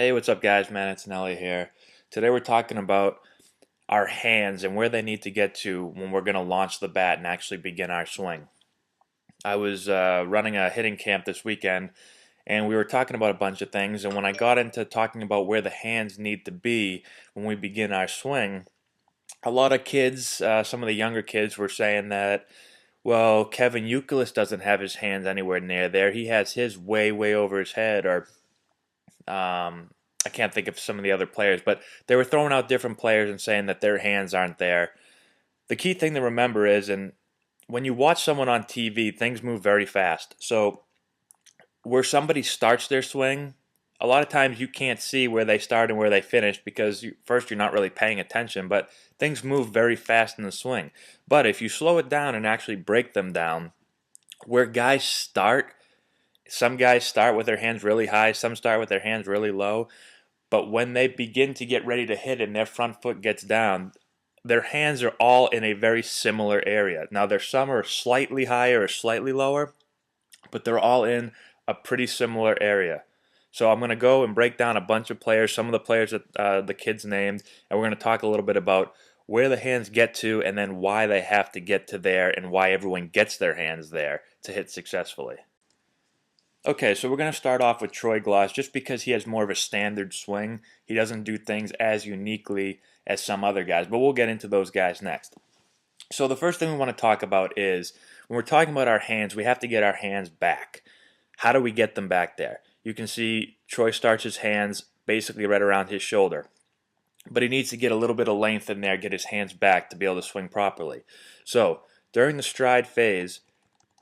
Hey, what's up, guys? Man, Antonelli here. Today we're talking about our hands and where they need to get to when we're going to launch the bat and actually begin our swing. I was running a hitting camp this weekend, and we were talking about a bunch of things. And when I got into talking about where the hands need to be when we begin our swing, a lot of kids, some of the younger kids, were saying that, well, Kevin Youkilis doesn't have his hands anywhere near there. He has his way, way over his head, or I can't think of some of the other players, but they were throwing out different players and saying that their hands aren't there. The key thing to remember is, and when you watch someone on TV, things move very fast. So where somebody starts their swing, a lot of times you can't see where they start and where they finish because first you're not really paying attention, but things move very fast in the swing. But if you slow it down and actually break them down, where guys start, some guys start with their hands really high, some start with their hands really low. But when they begin to get ready to hit and their front foot gets down, their hands are all in a very similar area. Now, there's some are slightly higher or slightly lower, but they're all in a pretty similar area. So I'm going to go and break down a bunch of players, some of the players that the kids named, and we're going to talk a little bit about where the hands get to and then why they have to get to there and why everyone gets their hands there to hit successfully. Okay, so we're going to start off with Troy Glaus just because he has more of a standard swing. He doesn't do things as uniquely as some other guys, but we'll get into those guys next. So the first thing we want to talk about is when we're talking about our hands, we have to get our hands back. How do we get them back there? You can see Troy starts his hands basically right around his shoulder, but he needs to get a little bit of length in there, get his hands back to be able to swing properly. So during the stride phase,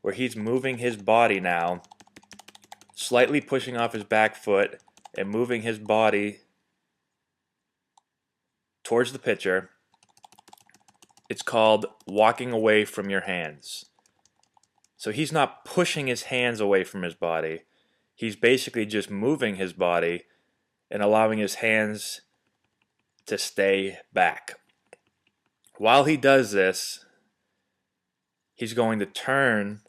where he's moving his body now, slightly pushing off his back foot and moving his body towards the pitcher, it's called walking away from your hands. So he's not pushing his hands away from his body. He's basically just moving his body and allowing his hands to stay back. While he does this, he's going to turn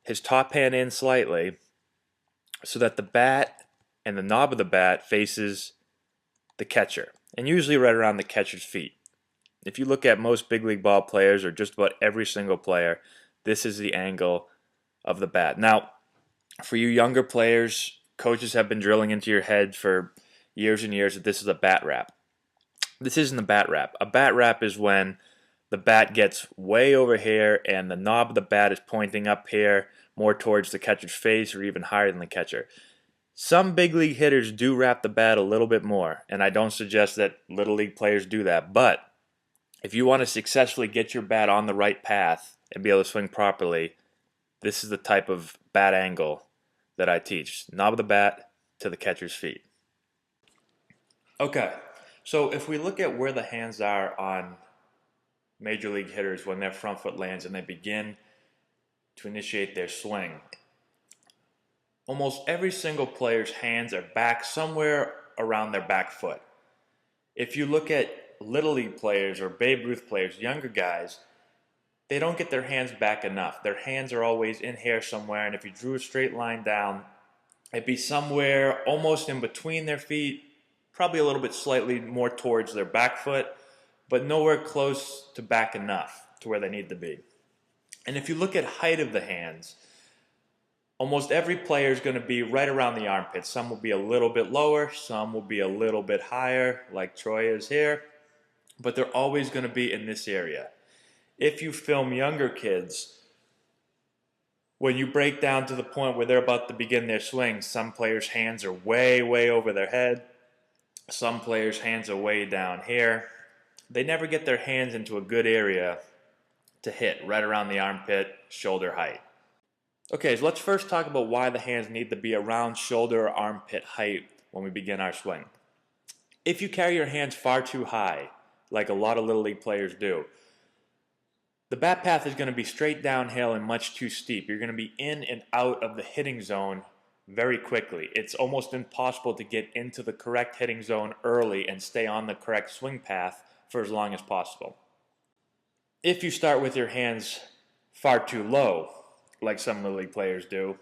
his top hand in slightly so that the bat and the knob of the bat faces the catcher, and usually right around the catcher's feet. If you look at most big league ball players, or just about every single player, this is the angle of the bat. Now, for you younger players, coaches have been drilling into your head for years and years that this is a bat wrap. This isn't a bat wrap. A bat wrap is when the bat gets way over here and the knob of the bat is pointing up here more towards the catcher's face or even higher than the catcher. Some big league hitters do wrap the bat a little bit more, and I don't suggest that little league players do that, but if you want to successfully get your bat on the right path and be able to swing properly, this is the type of bat angle that I teach. Knob of the bat to the catcher's feet. Okay, so if we look at where the hands are on major league hitters when their front foot lands and they begin to initiate their swing, almost every single player's hands are back somewhere around their back foot. If you look at Little League players or Babe Ruth players, younger guys, they don't get their hands back enough. Their hands are always in here somewhere, and if you drew a straight line down, it'd be somewhere almost in between their feet, probably a little bit slightly more towards their back foot, but nowhere close to back enough to where they need to be. And if you look at height of the hands, almost every player is going to be right around the armpit. Some will be a little bit lower, some will be a little bit higher, like Troy is here, but they're always going to be in this area. If you film younger kids, when you break down to the point where they're about to begin their swing, some players' hands are way, way over their head. Some players' hands are way down here. They never get their hands into a good area to hit, right around the armpit, shoulder height. Okay, so let's first talk about why the hands need to be around shoulder or armpit height when we begin our swing. If you carry your hands far too high, like a lot of Little League players do, the bat path is going to be straight downhill and much too steep. You're going to be in and out of the hitting zone very quickly. It's almost impossible to get into the correct hitting zone early and stay on the correct swing path for as long as possible. If you start with your hands far too low, like some Little League players do,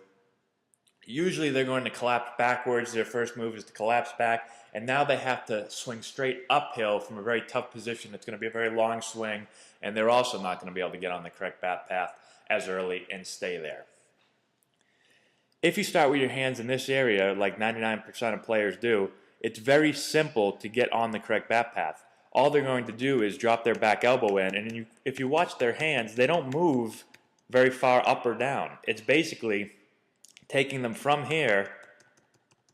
Usually they're going to collapse backwards. Their first move is to collapse back, and now they have to swing straight uphill from a very tough position. It's going to be a very long swing, and they're also not going to be able to get on the correct bat path as early and stay there. If you start with your hands in this area, like 99% of players do, it's very simple to get on the correct bat path. All they're going to do is drop their back elbow in, and if you watch their hands, they don't move very far up or down. It's basically taking them from here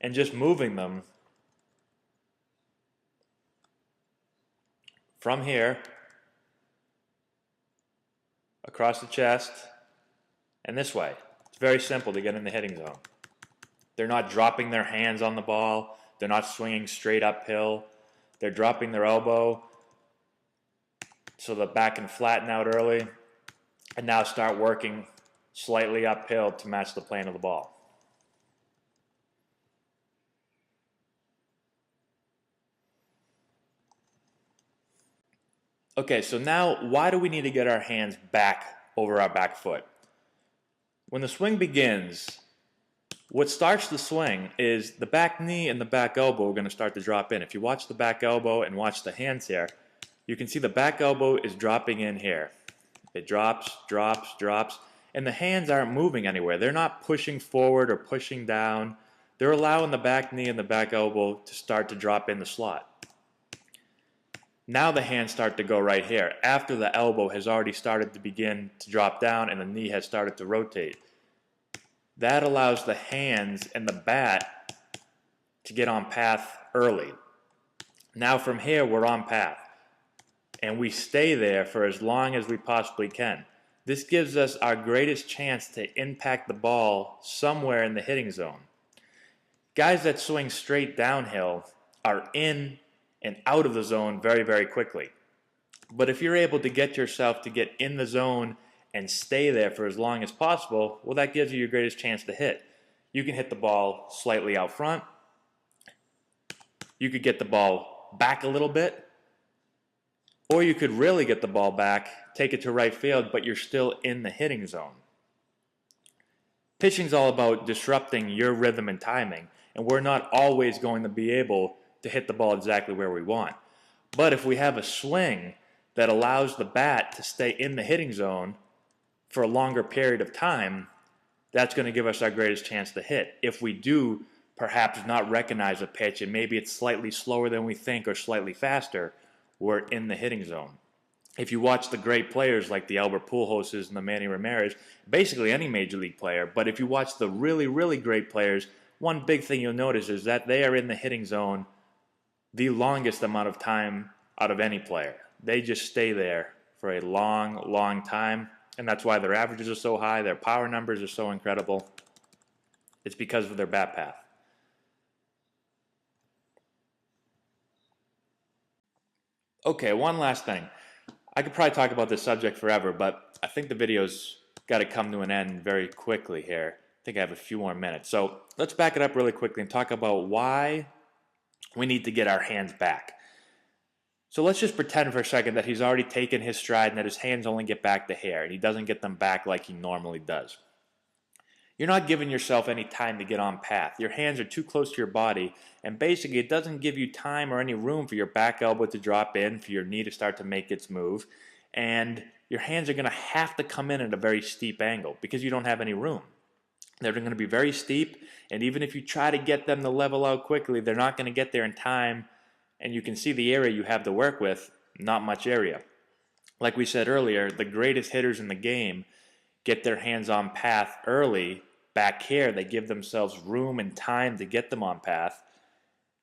and just moving them from here across the chest and this way. It's very simple to get in the hitting zone. They're not dropping their hands on the ball. They're not swinging straight uphill. They're dropping their elbow so the bat can flatten out early and now start working slightly uphill to match the plane of the ball. Okay, so now why do we need to get our hands back over our back foot? When the swing begins, what starts the swing is the back knee and the back elbow are going to start to drop in. If you watch the back elbow and watch the hands here, you can see the back elbow is dropping in here. It drops, drops, drops, and the hands aren't moving anywhere. They're not pushing forward or pushing down. They're allowing the back knee and the back elbow to start to drop in the slot. Now the hands start to go right here after the elbow has already started to begin to drop down and the knee has started to rotate. That allows the hands and the bat to get on path early. Now from here we're on path and we stay there for as long as we possibly can. This gives us our greatest chance to impact the ball somewhere in the hitting zone. Guys that swing straight downhill are in and out of the zone very, very quickly. But if you're able to get yourself to get in the zone and stay there for as long as possible, well, that gives you your greatest chance to hit. You can hit the ball slightly out front. You could get the ball back a little bit. Or you could really get the ball back, take it to right field, but you're still in the hitting zone. Pitching's all about disrupting your rhythm and timing, and we're not always going to be able to hit the ball exactly where we want. But if we have a swing that allows the bat to stay in the hitting zone for a longer period of time, that's going to give us our greatest chance to hit. If we do perhaps not recognize a pitch and maybe it's slightly slower than we think or slightly faster, we're in the hitting zone. If you watch the great players like the Albert Pujolses and the Manny Ramirez, basically any major league player, but if you watch the really, really great players, one big thing you'll notice is that they are in the hitting zone the longest amount of time out of any player. They just stay there for a long, long time, and that's why their averages are so high, their power numbers are so incredible. It's because of their bat path. Okay, one last thing. I could probably talk about this subject forever, but I think the video's got to come to an end very quickly here. I think I have a few more minutes. So let's back it up really quickly and talk about why we need to get our hands back. So let's just pretend for a second that he's already taken his stride and that his hands only get back to here and he doesn't get them back like he normally does. You're not giving yourself any time to get on path. Your hands are too close to your body, and basically it doesn't give you time or any room for your back elbow to drop in, for your knee to start to make its move, and your hands are going to have to come in at a very steep angle because you don't have any room. They're going to be very steep, and even if you try to get them to level out quickly, they're not going to get there in time, and you can see the area you have to work with, not much area. Like we said earlier, the greatest hitters in the game get their hands on path early. Back here, they give themselves room and time to get them on path.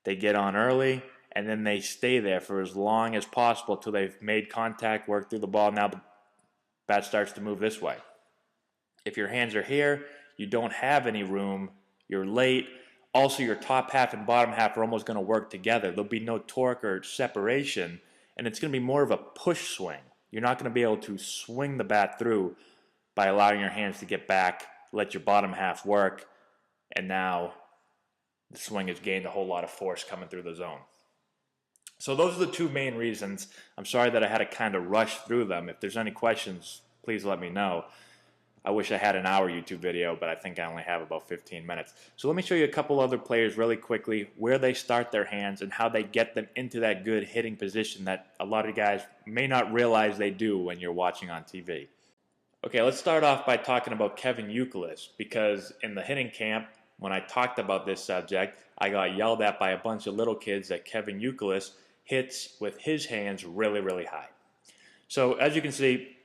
They get on early, and then they stay there for as long as possible till they've made contact, worked through the ball. Now the bat starts to move this way. If your hands are here, you don't have any room, you're late. Also, your top half and bottom half are almost going to work together. There'll be no torque or separation, and it's going to be more of a push swing. You're not going to be able to swing the bat through by allowing your hands to get back, let your bottom half work, and now the swing has gained a whole lot of force coming through the zone. So those are the two main reasons. I'm sorry that I had to kind of rush through them. If there's any questions, please let me know. I wish I had an hour YouTube video, but I think I only have about 15 minutes. So let me show you a couple other players really quickly, where they start their hands and how they get them into that good hitting position that a lot of guys may not realize they do when you're watching on TV. Okay, let's start off by talking about Kevin Youkilis, because in the hitting camp, when I talked about this subject, I got yelled at by a bunch of little kids that Kevin Youkilis hits with his hands really, really high. So as you can see,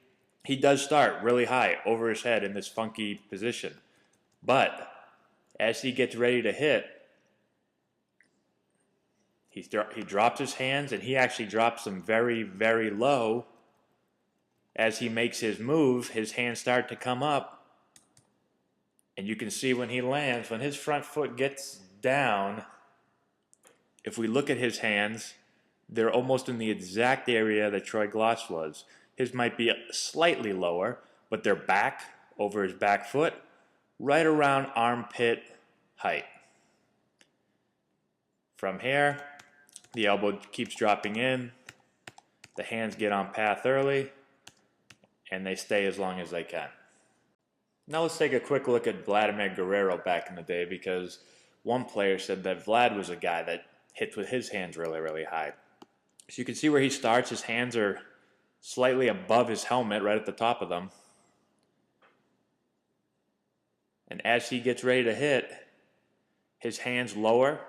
he does start really high over his head in this funky position. But as he gets ready to hit, he drops his hands, and he actually drops them very, very low. As he makes his move, his hands start to come up. And you can see when he lands, when his front foot gets down, if we look at his hands, they're almost in the exact area that Troy Glaus was. His might be slightly lower, but they're back over his back foot, right around armpit height. From here, the elbow keeps dropping in, the hands get on path early, and they stay as long as they can. Now let's take a quick look at Vladimir Guerrero back in the day, because one player said that Vlad was a guy that hits with his hands really, really high. So you can see where he starts, his hands are slightly above his helmet, right at the top of them. And as he gets ready to hit, his hands lower,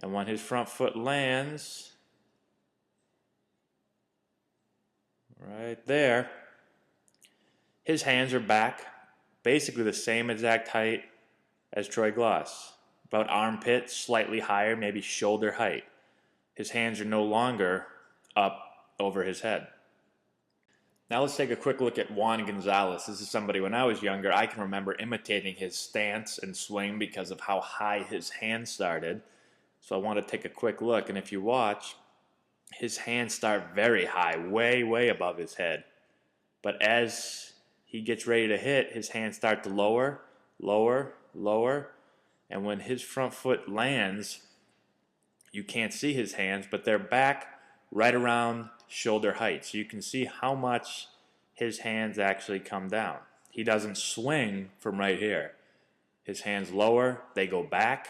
and when his front foot lands, right there, his hands are back, basically the same exact height as Troy Glaus. About armpit, slightly higher, maybe shoulder height. His hands are no longer up over his head. Now let's take a quick look at Juan Gonzalez. This is somebody, when I was younger, I can remember imitating his stance and swing because of how high his hands started. So I want to take a quick look, and if you watch, his hands start very high, way, way above his head. But as he gets ready to hit, his hands start to lower, lower, lower, and when his front foot lands, you can't see his hands, but they're back right around shoulder height. So you can see how much his hands actually come down. He doesn't swing from right here. His hands lower, they go back,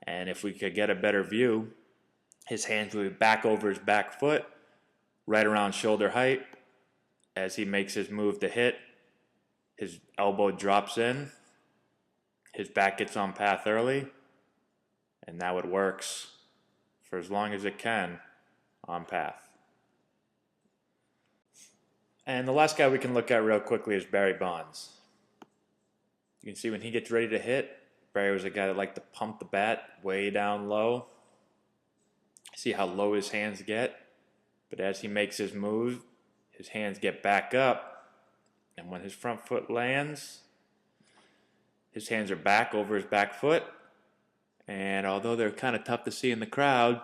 and if we could get a better view, his hands will be back over his back foot, right around shoulder height. As he makes his move to hit, his elbow drops in, his back gets on path early, and now it works for as long as it can on path. And the last guy we can look at real quickly is Barry Bonds. You can see when he gets ready to hit, Barry was a guy that liked to pump the bat way down low. See how low his hands get? But as he makes his move, his hands get back up, and when his front foot lands, his hands are back over his back foot, and although they're kind of tough to see in the crowd,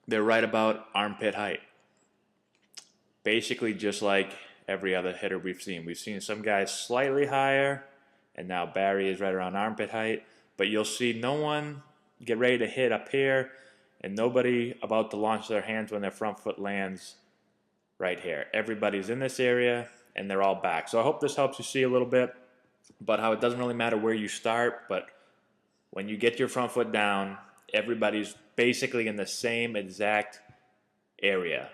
they're right about armpit height. Basically just like every other hitter we've seen. We've seen some guys slightly higher, and now Barry is right around armpit height, but you'll see no one get ready to hit up here, and nobody about to launch their hands when their front foot lands right here. Everybody's in this area, and they're all back. So I hope this helps you see a little bit about how it doesn't really matter where you start, but when you get your front foot down, everybody's basically in the same exact area.